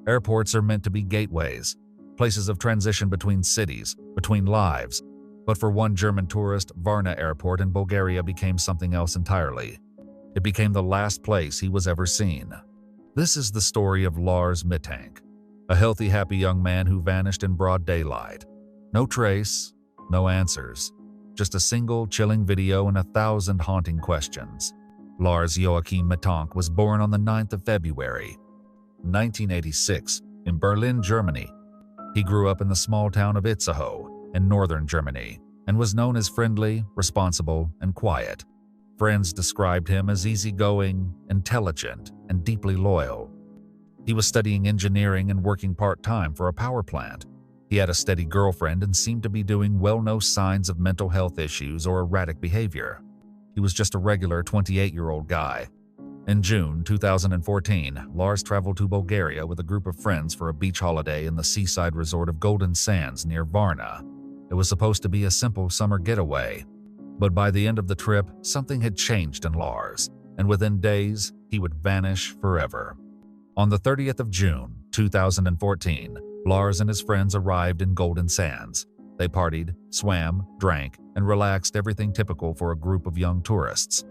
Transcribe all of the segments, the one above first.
Airports are meant to be gateways, places of transition between cities, between lives. But for one German tourist, Varna Airport in Bulgaria became something else entirely. It became the last place he was ever seen. This is the story of Lars Mittank, a healthy, happy young man who vanished in broad daylight. No trace, no answers, just a single chilling video and 1,000 haunting questions. Lars Joachim Mittank was born on the 9th of February, 1986, in Berlin, Germany. He grew up in the small town of Itzehoe in northern Germany and was known as friendly, responsible, and quiet. Friends described him as easygoing, intelligent, and deeply loyal. He was studying engineering and working part-time for a power plant. He had a steady girlfriend and seemed to be doing well. No signs of mental health issues or erratic behavior. He was just a regular 28-year-old guy. In June 2014, Lars traveled to Bulgaria with a group of friends for a beach holiday in the seaside resort of Golden Sands near Varna. It was supposed to be a simple summer getaway. But by the end of the trip, something had changed in Lars, and within days, he would vanish forever. On the 30th of June 2014, Lars and his friends arrived in Golden Sands. They partied, swam, drank, and relaxed, everything typical for a group of young tourists.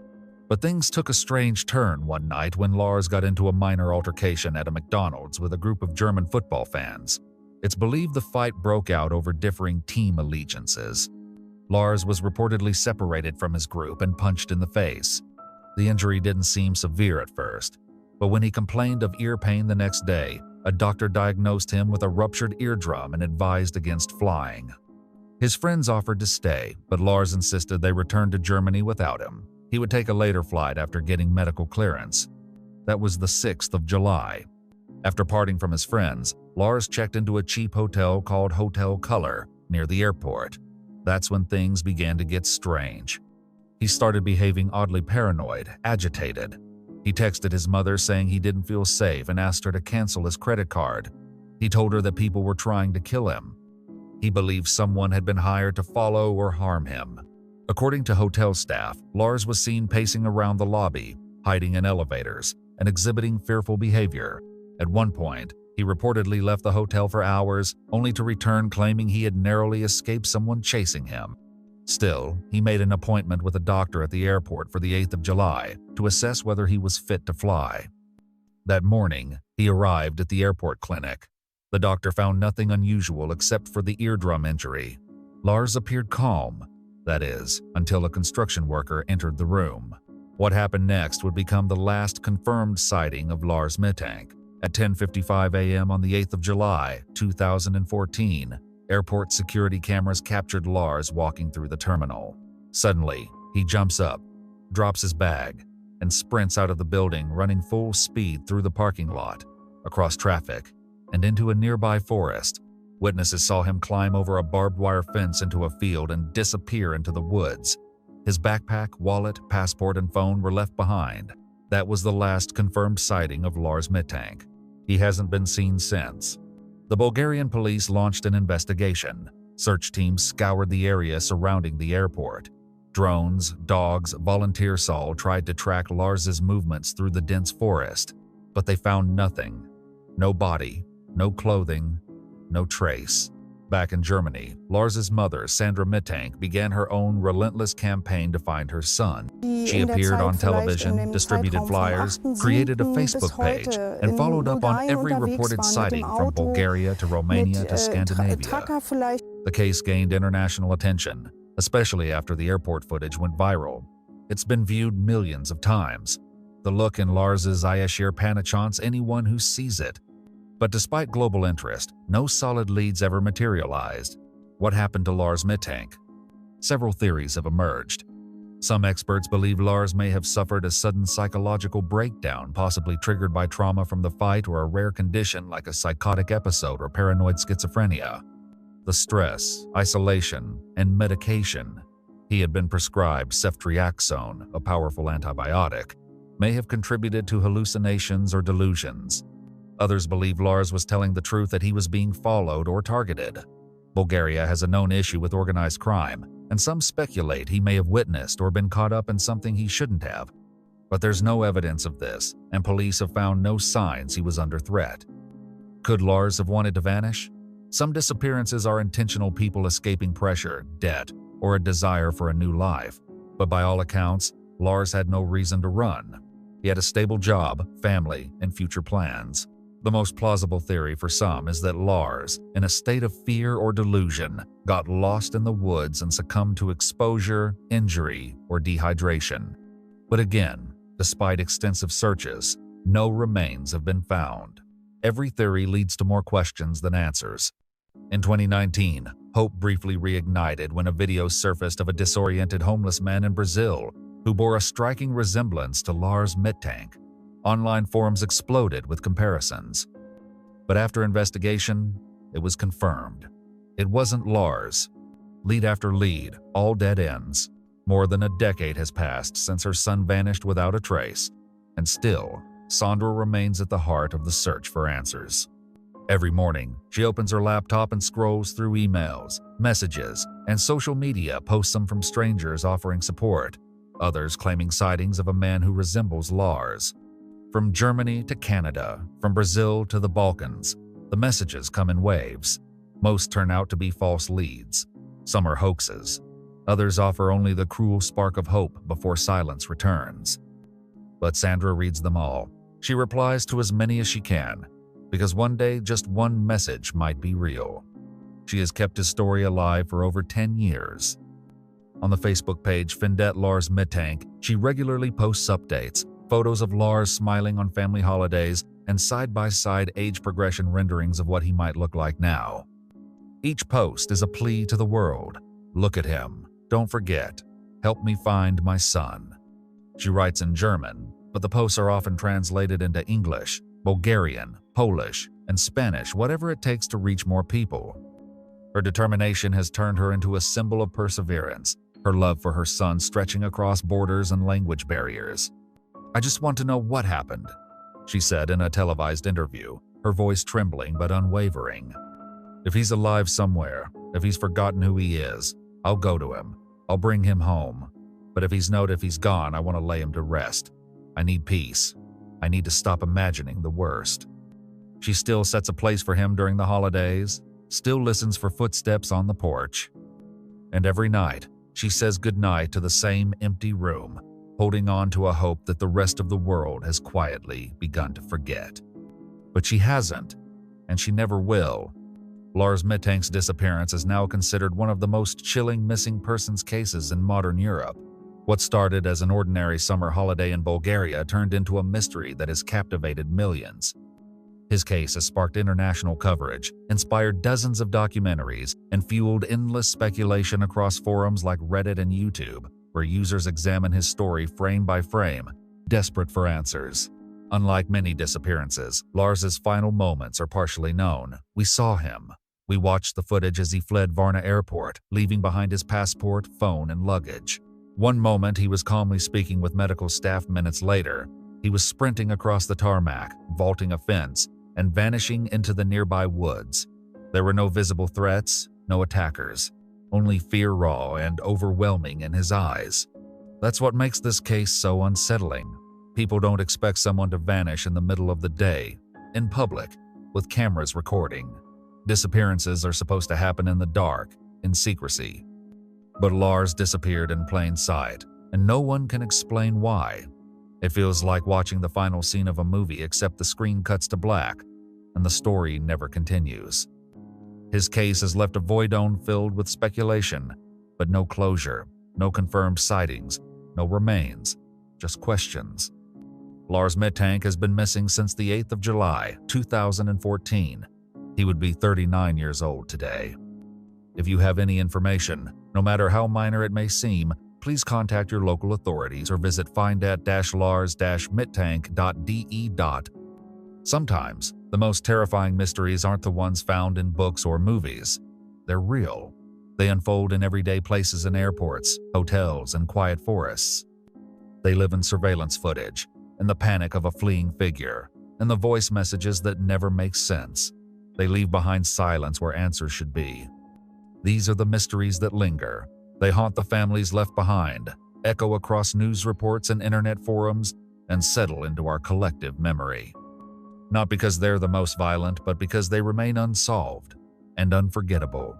But things took a strange turn one night when Lars got into a minor altercation at a McDonald's with a group of German football fans. It's believed the fight broke out over differing team allegiances. Lars was reportedly separated from his group and punched in the face. The injury didn't seem severe at first, but when he complained of ear pain the next day, a doctor diagnosed him with a ruptured eardrum and advised against flying. His friends offered to stay, but Lars insisted they return to Germany without him. He would take a later flight after getting medical clearance. That was the 6th of July. After parting from his friends, Lars checked into a cheap hotel called Hotel Color near the airport. That's when things began to get strange. He started behaving oddly paranoid, agitated. He texted his mother saying he didn't feel safe and asked her to cancel his credit card. He told her that people were trying to kill him. He believed someone had been hired to follow or harm him. According to hotel staff, Lars was seen pacing around the lobby, hiding in elevators, and exhibiting fearful behavior. At one point, he reportedly left the hotel for hours, only to return claiming he had narrowly escaped someone chasing him. Still, he made an appointment with a doctor at the airport for the 8th of July to assess whether he was fit to fly. That morning, he arrived at the airport clinic. The doctor found nothing unusual except for the eardrum injury. Lars appeared calm. That is, until a construction worker entered the room. What happened next would become the last confirmed sighting of Lars Mittank. At 10:55 a.m. on the 8th of July, 2014, airport security cameras captured Lars walking through the terminal. Suddenly, he jumps up, drops his bag, and sprints out of the building, running full speed through the parking lot, across traffic, and into a nearby forest. Witnesses saw him climb over a barbed wire fence into a field and disappear into the woods. His backpack, wallet, passport, and phone were left behind. That was the last confirmed sighting of Lars Mittank. He hasn't been seen since. The Bulgarian police launched an investigation. Search teams scoured the area surrounding the airport. Drones, dogs, volunteers all tried to track Lars's movements through the dense forest, but they found nothing. No body, no clothing, no trace. Back in Germany, Lars's mother, Sandra Mittank, began her own relentless campaign to find her son. She appeared on television, distributed flyers, created a Facebook page, and followed up on every reported sighting from Bulgaria to Romania to Scandinavia. The case gained international attention, especially after the airport footage went viral. It's been viewed millions of times. The look in Lars's eyes sheer panichaunts anyone who sees it. But despite global interest, no solid leads ever materialized. What happened to Lars Mittank? Several theories have emerged. Some experts believe Lars may have suffered a sudden psychological breakdown, possibly triggered by trauma from the fight or a rare condition like a psychotic episode or paranoid schizophrenia. The stress, isolation, and medication he had been prescribed ceftriaxone, a powerful antibiotic, may have contributed to hallucinations or delusions. Others believe Lars was telling the truth that he was being followed or targeted. Bulgaria has a known issue with organized crime, and some speculate he may have witnessed or been caught up in something he shouldn't have. But there's no evidence of this, and police have found no signs he was under threat. Could Lars have wanted to vanish? Some disappearances are intentional people escaping pressure, debt, or a desire for a new life. But by all accounts, Lars had no reason to run. He had a stable job, family, and future plans. The most plausible theory for some is that Lars, in a state of fear or delusion, got lost in the woods and succumbed to exposure, injury, or dehydration. But again, despite extensive searches, no remains have been found. Every theory leads to more questions than answers. In 2019, hope briefly reignited when a video surfaced of a disoriented homeless man in Brazil who bore a striking resemblance to Lars Mittank. Online forums exploded with comparisons. But after investigation, it was confirmed. It wasn't Lars. Lead after lead, all dead ends. More than a decade has passed since her son vanished without a trace, and still, Sandra remains at the heart of the search for answers. Every morning, she opens her laptop and scrolls through emails, messages, and social media posts them from strangers offering support, others claiming sightings of a man who resembles Lars. From Germany to Canada, from Brazil to the Balkans, the messages come in waves. Most turn out to be false leads. Some are hoaxes. Others offer only the cruel spark of hope before silence returns. But Sandra reads them all. She replies to as many as she can, because one day just one message might be real. She has kept his story alive for over 10 years. On the Facebook page Findet Lars Mittank, she regularly posts updates, photos of Lars smiling on family holidays, and side-by-side age progression renderings of what he might look like now. Each post is a plea to the world. Look at him. Don't forget. Help me find my son. She writes in German, but the posts are often translated into English, Bulgarian, Polish, and Spanish, whatever it takes to reach more people. Her determination has turned her into a symbol of perseverance, her love for her son stretching across borders and language barriers. "I just want to know what happened," she said in a televised interview, her voice trembling but unwavering. "If he's alive somewhere, if he's forgotten who he is, I'll go to him. I'll bring him home. But if he's gone, I want to lay him to rest. I need peace. I need to stop imagining the worst." She still sets a place for him during the holidays, still listens for footsteps on the porch. And every night, she says goodnight to the same empty room, holding on to a hope that the rest of the world has quietly begun to forget. But she hasn't, and she never will. Lars Mittank's disappearance is now considered one of the most chilling missing persons cases in modern Europe. What started as an ordinary summer holiday in Bulgaria turned into a mystery that has captivated millions. His case has sparked international coverage, inspired dozens of documentaries, and fueled endless speculation across forums like Reddit and YouTube, where users examine his story frame by frame, desperate for answers. Unlike many disappearances, Lars's final moments are partially known. We saw him. We watched the footage as he fled Varna Airport, leaving behind his passport, phone, and luggage. One moment he was calmly speaking with medical staff. Minutes later, he was sprinting across the tarmac, vaulting a fence, and vanishing into the nearby woods. There were no visible threats, no attackers, only fear raw and overwhelming in his eyes. That's what makes this case so unsettling. People don't expect someone to vanish in the middle of the day, in public, with cameras recording. Disappearances are supposed to happen in the dark, in secrecy. But Lars disappeared in plain sight, and no one can explain why. It feels like watching the final scene of a movie, except the screen cuts to black, and the story never continues. His case has left a void filled with speculation, but no closure, no confirmed sightings, no remains, just questions. Lars Mittank has been missing since the 8th of July, 2014. He would be 39 years old today. If you have any information, no matter how minor it may seem, please contact your local authorities or visit findet-lars-mittank.de. Sometimes, the most terrifying mysteries aren't the ones found in books or movies. They're real. They unfold in everyday places in airports, hotels, and quiet forests. They live in surveillance footage, in the panic of a fleeing figure, in the voice messages that never make sense. They leave behind silence where answers should be. These are the mysteries that linger. They haunt the families left behind, echo across news reports and internet forums, and settle into our collective memory. Not because they're the most violent, but because they remain unsolved and unforgettable.